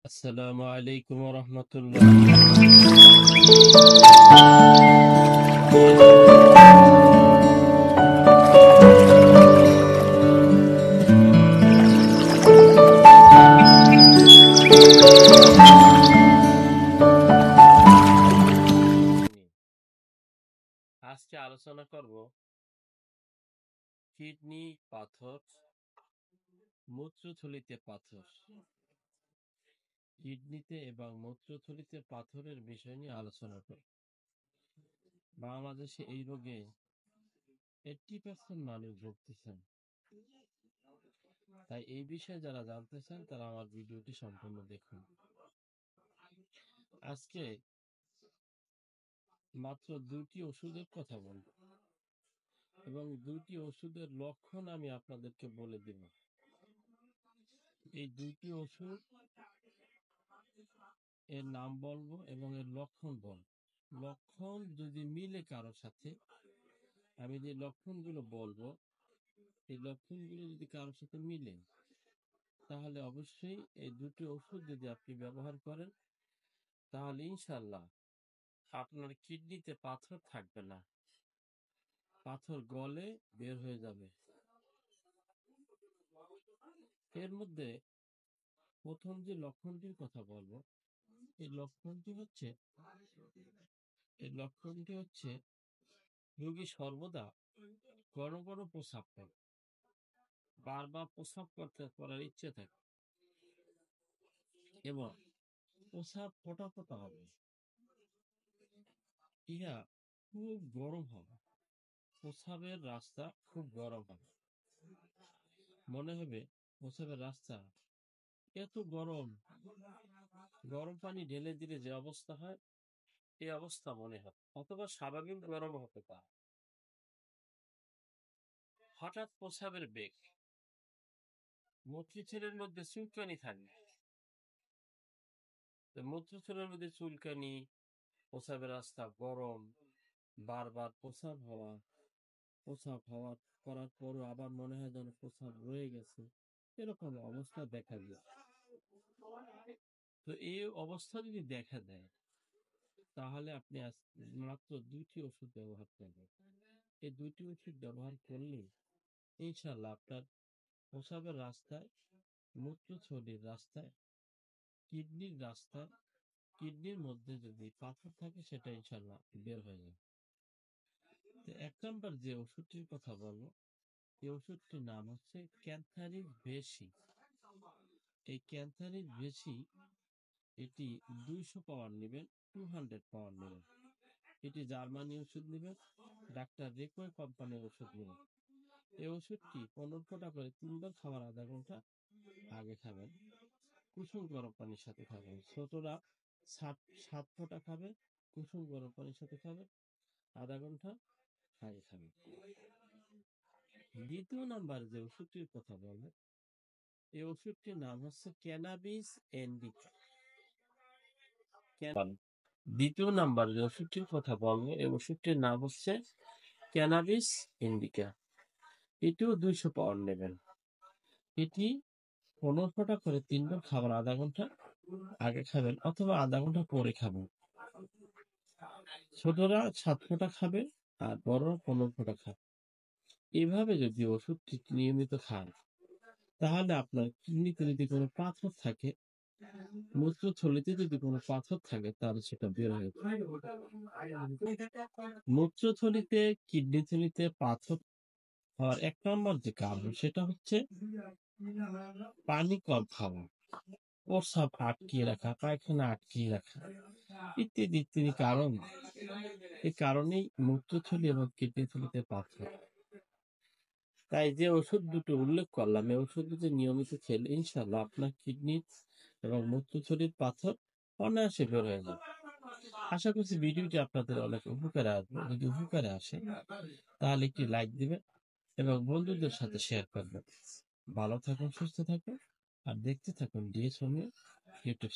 আসসালামু আলাইকুম রহমতুল্লাহ। আজকে আলোচনা করব কিডনি পাথর, মূত্রথলিতে পাথর। কিডনিতে এবং মূত্রথলিতে পাথরের বিষয় নিয়ে আলোচনা করব। বাংলাদেশে এই রোগে 80% মানুষ ভুগতেছেন। তাই এই বিষয়ে যারা জানতে চান তারা আমার ভিডিওটি সম্পূর্ণ দেখুন। আজকে মাত্র 2টি ওষুধের কথা বলবো এবং 2টি ওষুধের লক্ষণ আমি আপনাদেরকে বলে দেব। এই 2টি ওষুধ এর নাম বলবো এবং এর লক্ষণ বলবো। লক্ষণ যদি মিলে কারোর সাথে, আমি যে লক্ষণগুলো বলবো এই লক্ষণগুলো যদি কারোর সাথে মিলে, তাহলে অবশ্যই এই 2টি ওষুধ যদি আপনি ব্যবহার করেন, তাহলে ইনশাল্লাহ আপনার কিডনিতে পাথর থাকবে না, পাথর গলে বের হয়ে যাবে। এর মধ্যে প্রথম যে লক্ষণটির কথা বলবো, এই লক্ষণটি হচ্ছে রোগী সর্বদা ঘন ঘন প্রস্রাব করে, বারবার প্রস্রাব করার ইচ্ছে থাকে এবং প্রস্রাব ফোঁটা ফোঁটা হবে, ইহা খুব গরম হবে, প্রস্রাবের রাস্তা খুব গরম হবে, মনে হবে প্রস্রাবের রাস্তা এত গরম, গরম পানি ঢেলে দিলে যে অবস্থা হয় এই অবস্থা মনে হয়, অথবা স্বাভাবিক গরম হতে পারে। হঠাৎ প্রস্রাবের বেগ, মূত্রথলির মধ্যে চুলকানি থাকবে, মূত্রথলির মধ্যে চুলকানি, প্রস্রাবের রাস্তা গরম, বারবার প্রস্রাব করার পরও আবার মনে হয় যেন প্রস্রাব রয়ে গেছে, এরকম অবস্থা দেখা যায়। তো এই অবস্থা যদি দেখা দেয়, তাহলে আপনি মাত্র 2টি ওষুধ ব্যবহার করবেন। এই 2টি ওষুধ ব্যবহার করলে ইনশাল্লাহ আপনার প্রস্রাবের রাস্তায়, মূত্রথলির রাস্তায়, কিডনির রাস্তায়, কিডনির মধ্যে যদি পাথর থাকে সেটা ইনশাল্লাহ বের হয়ে যাবে। 1 নম্বর যে ওষুধটির কথা বলবো, এই ওষুধটির নাম হচ্ছে ক্যান্থারিক বেশি। এই ক্যান্থারিক বেশি এটি 200 পাওয়ার নেবেন, 200 পাওয়ার নেবেন। এটি জার্মানি ওষুধ নেবেন, ডাক্তার রেকোয় কোম্পানির ওষুধ নেবেন। এই ওষুধটি 15 ফোঁটা করে 3 বার খাওয়ার আধা ঘন্টা আগে খাবেন, কুসুম গরম পানির সাথে খাবেন। ছোটরা 7 ফোঁটা খাবে, কুসুম গরম পানির সাথে খাবেন, আধা ঘন্টা আগে খাবেন। দ্বিতীয় নাম্বার যে ওষুধটির কথা বলবো, এই ওষুধটির নাম হচ্ছে ক্যানাবিস ইন্ডিকা। দ্বিতীয় নাম্বার যে ওষুধটির কথা বলবো, এই ওষুধটির নাম হচ্ছে ক্যানাবিস ইন্ডিকা। এটিও 200 পাউন্ড নেবেন। এটি 15 ফোঁটা করে 3 বার খাবার আধা ঘন্টা আগে খাবেন অথবা আধা ঘন্টা পরে খাবেন। ছোটরা 7 ফোঁটা খাবে আর বড়রা 15 ফোঁটা খাবে। এভাবে যদি ওষুধটি নিয়মিত খান, তাহলে আপনার কিডনিতে যদি কোনো পাথর থাকে, মূত্রথলিতে যদি কোনো পাথর থাকে, তাহলে সেটা বের হয়ে যাবে। মূত্রথলিতে, কিডনি থলিতে পাথর হওয়ার 1 নম্বর যে কারণ, সেটা হচ্ছে পানি কম খাওয়া, প্রস্রাব আটকিয়ে রাখা, পায়খানা আটকিয়ে রাখা, ইত্যাদি ইত্যাদি কারণ। এই কারণেই মূত্রথলি এবং কিডনি থলিতে পাথর। তাই যে ওষুধ দুটো উল্লেখ করলাম, এই ওষুধ দুটো নিয়মিত খেলে ইনশাল্লাহ আপনার কিডনি এবং মূত্রথলির পাথর অনায়াসে বের হয়ে যাবে। আশা করছি ভিডিওটি আপনাদের অনেক উপকারে আসবে। যদি উপকারে আসে তাহলে একটি লাইক দিবেন এবং বন্ধুদের সাথে শেয়ার করবেন। ভালো থাকুন, সুস্থ থাকুন আর দেখতে থাকুন ডিএস হোমিও ইউটিউব।